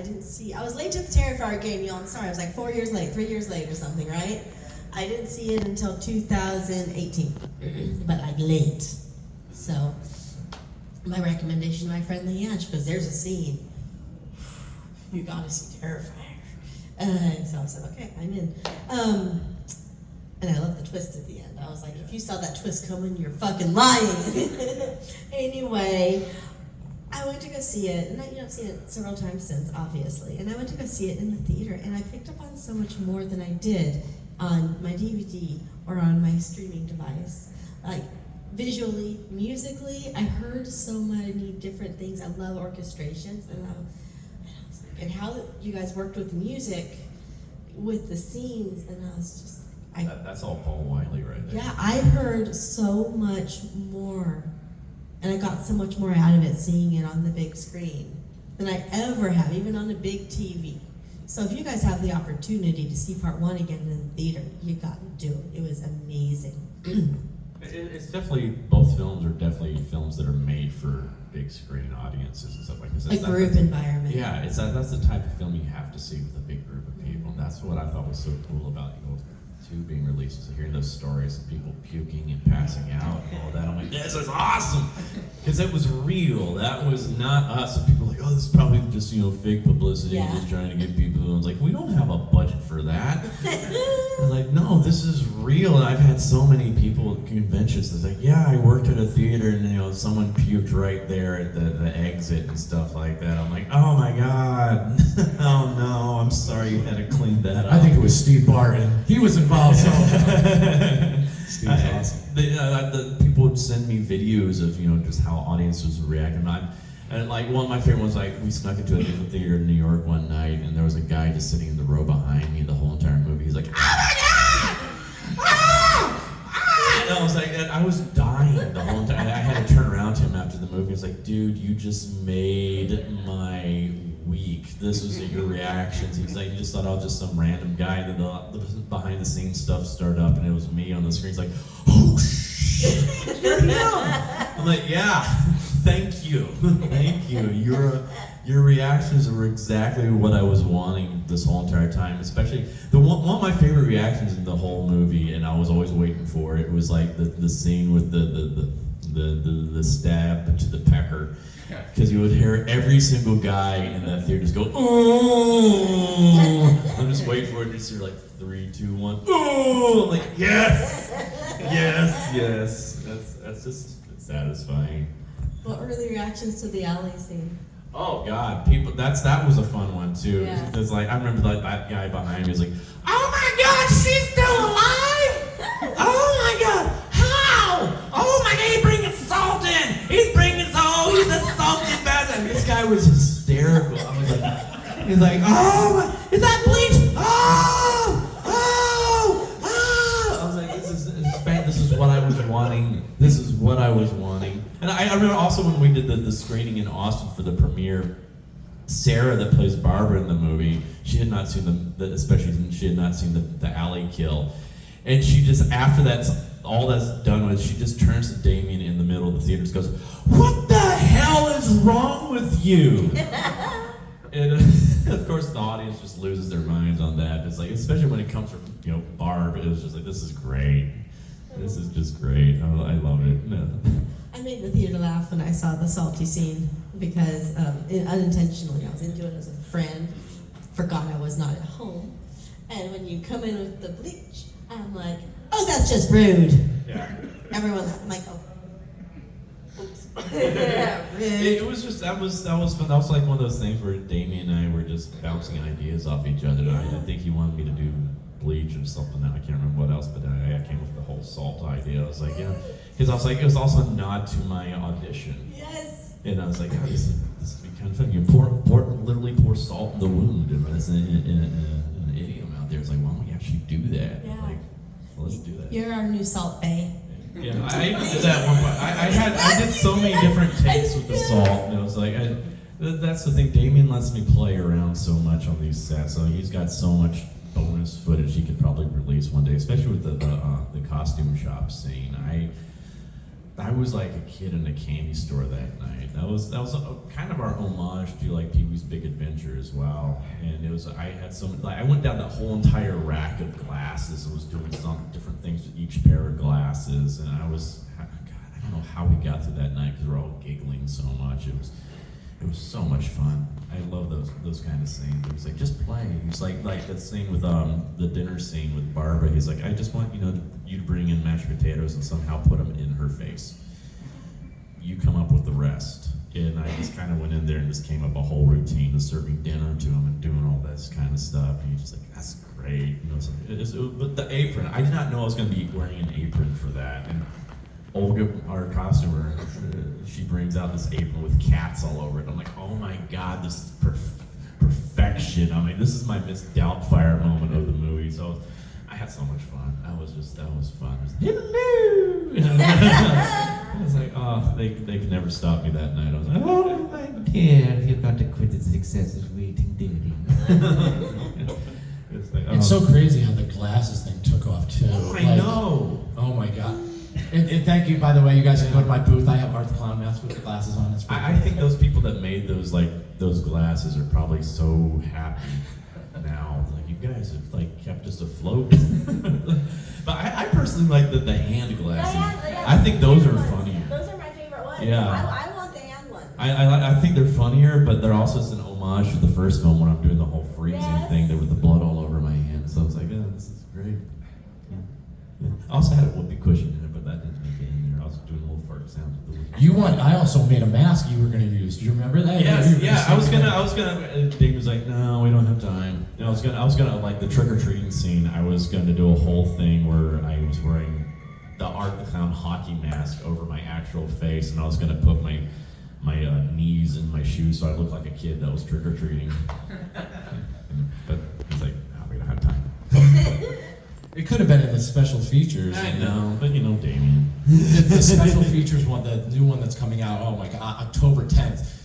didn't see. I was late to the Terrifier game, y'all. I'm sorry. I was like 4 years late, 3 years late or something, right? I didn't see it until 2018, but like late. So my recommendation to my friend Leanne, because there's a scene. You gotta see Terrifier. So I said, okay, I'm in. And I love the twist at the end. I was like, if you saw that twist coming, you're fucking lying. Anyway, I went to go see it, and I've seen it several times since, obviously. And I went to go see it in the theater, and I picked up on so much more than I did on my DVD or on my streaming device. Like, visually, musically, I heard so many different things. I love orchestrations, and how you guys worked with the music, with the scenes, and I was just, That's all Paul Wiley right there. yeah, I heard so much more, and I got so much more out of it seeing it on the big screen than I ever have, even on a big TV. So if you guys have the opportunity to see part one again in the theater, you got to do it. It was amazing. It's definitely, both films are definitely films that are made for big screen audiences and stuff like this. A group environment. Yeah, that's the type of film you have to see with a big group of people. And that's what I thought was so cool about, 2 being released, is hearing those stories of people puking and passing out and all that. I'm like, this is awesome! Because it was real. That was not us. And people were like, oh, this is probably just, fake publicity, Yeah. just trying to get people. And I was like, we don't have a budget for that. I'm like, no, this is real. And I've had so many people at conventions that's like, yeah, I worked at a theater and someone puked right there at the exit and stuff like that. I'm like, oh my God. Oh no, I'm sorry you had to clean that up. I think it was Steve Barton. He was involved. So Steve's awesome. The people would send me videos of just how audiences would react, and like one of my favorite ones, like we snuck into a different theater in New York one night, and there was a guy just sitting in the row behind me the whole entire movie. He's like, oh my God! Ah! Ah! And I was like, and I was dying the whole time. I had to turn around to him after the movie. I was like, dude, you just made my week. This was your reactions. He's like, you just thought I was just some random guy. And then the behind the scenes stuff started up, and it was me on the screen. He's like, oh shit, you're him. I'm like, yeah, thank you, thank you. Your reactions were exactly what I was wanting this whole entire time. Especially one of my favorite reactions in the whole movie, and I was always waiting for it. Was like the scene with the stab to the pecker. Because you would hear every single guy in that theater just go, oh! I'm just waiting for it to just hear like 3, 2, 1, oh! I'm like, yes! Yes, yes. That's just satisfying. What were the reactions to the alley scene? Oh God, that was a fun one too. Yeah. Because like I remember that guy behind me was like, oh my God, she's still alive! Oh my God, how? Oh my God, he's bringing salt in! He's bringing salt, he's a salty bastard! This guy was hysterical. I was like, he's like, oh my, is that bleach? Oh! Oh! Oh! I was like, this is what I was wanting. This is what I was wanting. And I remember also when we did the screening in Austin for the premiere, Sarah, that plays Barbara in the movie, she had not seen she had not seen the alley kill. And she just, after all that's done with, she just turns to Damien in the middle of the theater and goes, what the hell is wrong with you? And of course the audience just loses their minds on that. It's like, especially when it comes from, Barb, it was just like, this is great. This is just great. I love it. No. I made the theater laugh when I saw the salty scene because unintentionally I was into it as a friend, forgot I was not at home, and when you come in with the bleach, I'm like, oh, that's just rude. Yeah. Everyone, I'm like, oh. Oops. Rude. It was just that was fun. That was like one of those things where Damien and I were just bouncing ideas off each other. I think he wanted me to do bleach or something. I can't remember what else, but I came up with the whole salt idea. I was like, yeah, because I was like, it was also a nod to my audition. Yes. And I was like, oh, this would be kind of fun. You literally pour salt in the wound. And it's an idiom out there. It's like, why don't we actually do that? Yeah. Like, well, let's do that. You're our new Salt Bae. Yeah, I even did that one point. I did so many different takes with the salt, and it was like, that's the thing. Damien lets me play around so much on these sets, so he's got so much bonus footage he could probably release one day, especially with the costume shop scene. I was like a kid in a candy store that night. That was kind of our homage to like Pee-wee's Big Adventure as well. And it was I had some like I went down that whole entire rack of glasses and was doing some different things with each pair of glasses. And I don't know how we got through that night because we're all giggling so much. It was so much fun. I love those kind of scenes. It was like, just play. He's like that scene with the dinner scene with Barbara. He's like, I just want you to bring in mashed potatoes and somehow put them in her face. You come up with the rest. And I just kind of went in there and just came up a whole routine of serving dinner to him and doing all this kind of stuff. And he's just like, that's great. But the apron, I did not know I was going to be wearing an apron for that. And Olga, our costumer, she brings out this apron with cats all over it. I'm like, oh my God, this is perfection. I mean, this is my Miss Doubtfire moment of the movie. So I had so much fun. That was fun. Hello! I was like, oh, they could never stop me that night. I was like, oh my dear, you've got to quit this excessive waiting duty. It's so crazy how the glasses thing took off too. Oh, I know. Oh my God. And thank you, by the way, you guys can go to my booth. I have Art the Clown masks with the glasses on. It's I think those people that made those glasses are probably so happy now. Like, you guys have kept us afloat. But I personally like the hand glasses. Yeah, I think those are ones. funnier. Those are my favorite ones. Yeah. I want the hand ones. I think they're funnier, but they're also just an homage to the first film when I'm doing the whole freezing thing there with the blood all over my hand. So I was like, oh, this is great. Yeah. I also had a whoopee cushion in it, but that didn't make it in there. I was doing little fart sounds with the whoopee. I also made a mask you were going to use. Do you remember that? Yes, yeah. I was gonna. Dave was like, no, we don't have time. And I was gonna like the trick or treating scene. I was gonna do a whole thing where I was wearing the Art the Clown hockey mask over my actual face, and I was gonna put my knees in my shoes so I looked like a kid that was trick or treating. But he's like, no, we don't have time. It could have been in the special features. I know, but Damien. The special features one, the new one that's coming out, oh my God, October 10th.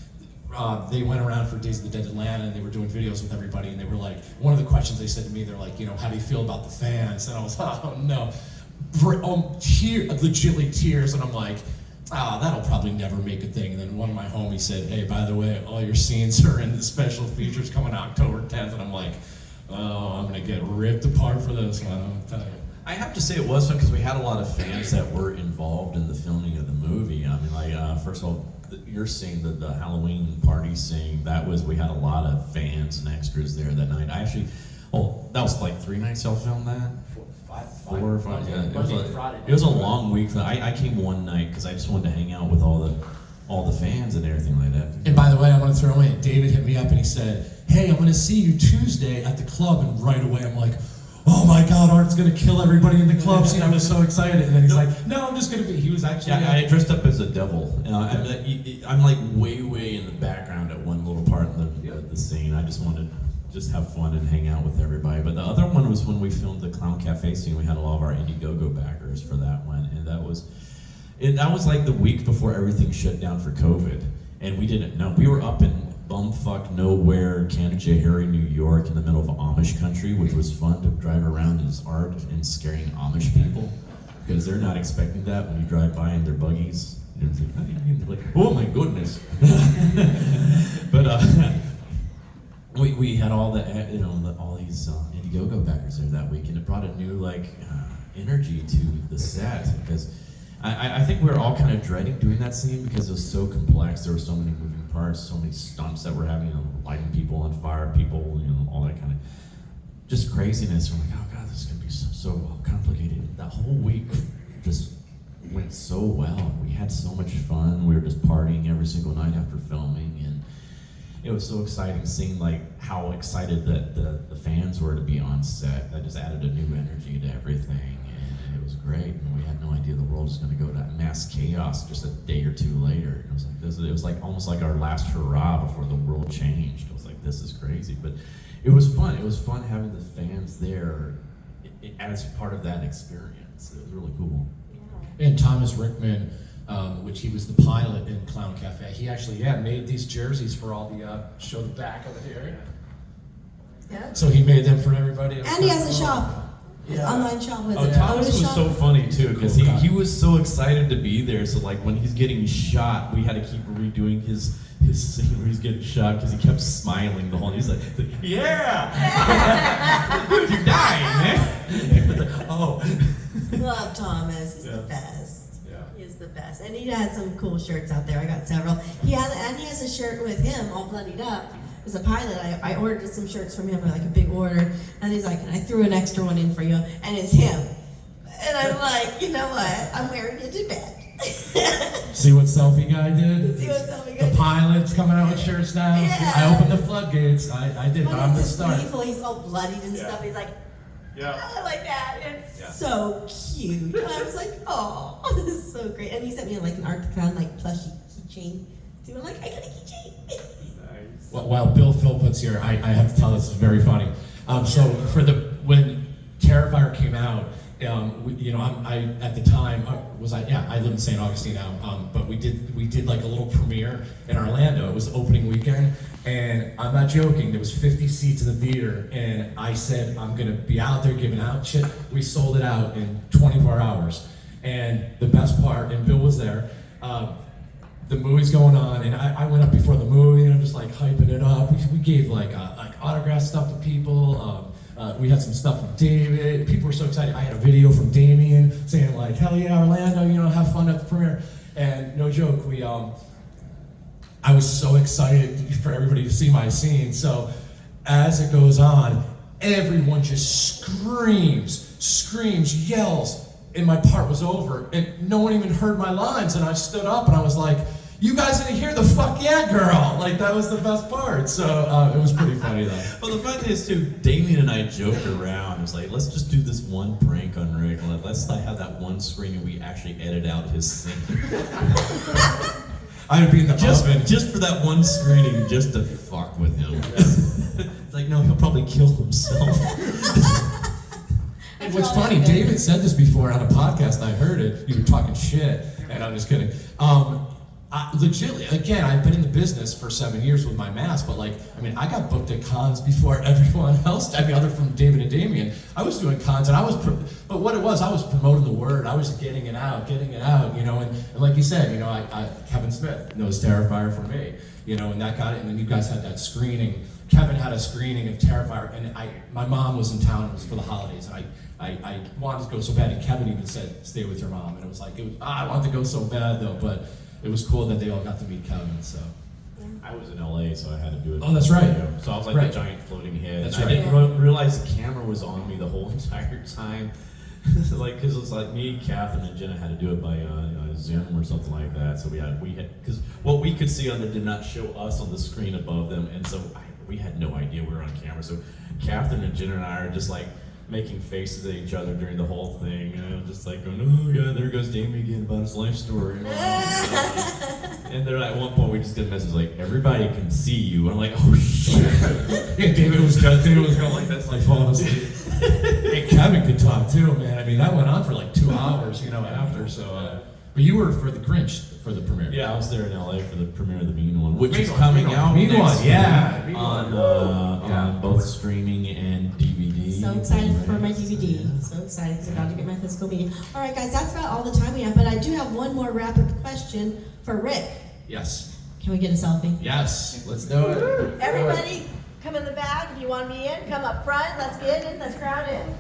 They went around for Days of the Dead Atlanta and they were doing videos with everybody and they were like, one of the questions they said to me, they're like, how do you feel about the fans? And I was, oh no. Legitimately tears, and I'm like, that'll probably never make a thing. And then one of my homies said, hey, by the way, all your scenes are in the special features coming October 10th. And I'm like, oh, I'm gonna get ripped apart for this one, I'll tell you. I have to say it was fun because we had a lot of fans that were involved in the filming of the movie. I mean, first of all, you're seeing the Halloween party scene. We had a lot of fans and extras there that night. That was like 3 nights y'all filmed that? 4 or 5. Yeah, it was a long week. I came one night because I just wanted to hang out with all the fans and everything like that. And by the way, I want to throw in, David hit me up and he said, hey, I'm going to see you Tuesday at the club. And right away I'm like, oh my God, Art's going to kill everybody in the club scene. I was so excited. And then he's like, no, I'm just going to be. He was actually. Yeah, I dressed up as a devil. I'm like way in the background at one little part of the scene. I just wanted to have fun and hang out with everybody. But the other one was when we filmed the Clown Cafe scene. We had a lot of our Indiegogo backers for that one. And that was like the week before everything shut down for COVID. And we didn't know. We were up in bumfuck nowhere, Canajoharie, New York, in the middle of Amish country, which was fun to drive around as Art and scaring Amish people because they're not expecting that when you drive by in their buggies. And they're like, oh my goodness. But we had all all these Indiegogo backers there that week, and it brought a new energy to the set because. I think we were all kind of dreading doing that scene because it was so complex. There were so many moving parts, so many stunts that were having, lighting people on fire, people, all that kind of just craziness. We're like, oh God, this is gonna be so complicated. That whole week just went so well. We had so much fun. We were just partying every single night after filming, and it was so exciting seeing how excited that the fans were to be on set. That just added a new energy to everything. It was great, and we had no idea the world was going to go to mass chaos just a day or two later. It was like almost like our last hurrah before the world changed. It was like, this is crazy, but it was fun. It was fun having the fans there as part of that experience. It was really cool. And Thomas Rickman, which he was the pilot in Clown Cafe, he actually made these jerseys for all the show the back of it here. Yeah. So he made them for everybody. And he has a shop. His Yeah. online shop was Oh, it Thomas was Photoshop? so funny too because Cool guy. he was so excited to be there. So like when he's getting shot, we had to keep redoing his scene where he's getting shot because he kept smiling the whole. He's like, yeah, dude, you're dying, man. It's like, oh, Love Thomas. He's the Yeah. best. yeah. He's the best. And he has some cool shirts out there. I got several. He has a shirt with him all bloodied up. As a pilot, I ordered some shirts from him, like a big order. And he's like, I threw an extra one in for you. And it's him. And I'm like, you know what? I'm wearing it to bed. See what selfie guy did? See what selfie guy The did? pilot's coming out with shirts now. Yeah. I opened the floodgates. I did, but I'm the He's start. gleeful. He's all bloodied and Yeah. stuff. He's like, Yeah. "Ah," like that. It's Yeah. so cute. And I was like, oh, this is so great. And he sent me like an Art Crown like plushy keychain too. I'm like, I got a keychain. Nice. While Bill Philpott's here, I have to tell this is very funny. So when Terrifier came out, I at the time I live in St. Augustine now, but we did like a little premiere in Orlando. It was opening weekend, and I'm not joking. There was 50 seats in the theater, and I said I'm gonna be out there giving out shit. We sold it out in 24 hours, and the best part, and Bill was there. The movie's going on, and I went up before the movie, and I'm just like hyping it up. We gave like autograph stuff to people. We had some stuff from David. People were so excited. I had a video from Damien saying like, "Hell yeah, Orlando! Have fun at the premiere." And no joke, I was so excited for everybody to see my scene. So as it goes on, everyone just screams, yells, and my part was over, and no one even heard my lines. And I stood up and I was like, "You guys didn't hear the fuck yeah, girl!" Like that was the best part. So it was pretty funny though. Well, the fun thing is too, Damien and I joked around. It was like, let's just do this one prank on Rick. Let's not have that one screen and we actually edit out his scene. I would be in the oven. Just for that one screening, just to fuck with him. It's like, no, he'll probably kill himself. And what's funny, David said this before on a podcast. I heard it. You were talking shit, and I'm just kidding. Legitimately, again, I've been in the business for 7 years with my mask, but I got booked at cons before everyone else. other from David and Damien. I was doing cons, and but what it was, I was promoting the word. I was getting it out, and like you said, Kevin Smith knows Terrifier for me, and that got it, and then you guys had that screening. Kevin had a screening of Terrifier, and my mom was in town. It was for the holidays, and I wanted to go so bad, and Kevin even said, "Stay with your mom," and it was like, I wanted to go so bad though, but it was cool that they all got to meet Kevin. So I was in LA, so I had to do it. Oh, that's right. So I was like Right. the giant floating head. That's I right. didn't realize the camera was on me the whole entire time. Because it's like me, Catherine, and Jenna had to do it by Zoom or something like that. So we had because what we could see on there did not show us on the screen above them, and so we had no idea we were on camera. So Catherine and Jenna and I are just like making faces at each other during the whole thing, just like going, "Oh yeah, there goes Damien again about his life story." And then at one point we just get a message like, "Everybody can see you." And I'm like, "Oh shit!" yeah, David was going like this, like falling asleep. And Kevin could talk too, man. That went on for like 2 hours, after. So, but you were for the Grinch for the premiere. Yeah, I was there in LA for the premiere of the Mean One, which is Mean One, coming Mean One. out Mean next One, yeah, week Mean on One. on both streaming and DVD. So excited for my DVD. So excited because I'm about to get my physical media. All right, guys, that's about all the time we have. But I do have one more rapid question for Rick. Yes. Can we get a selfie? Yes. Let's do it. Everybody, come in the back. If you want to be in, come up front. Let's get in. Let's crowd in.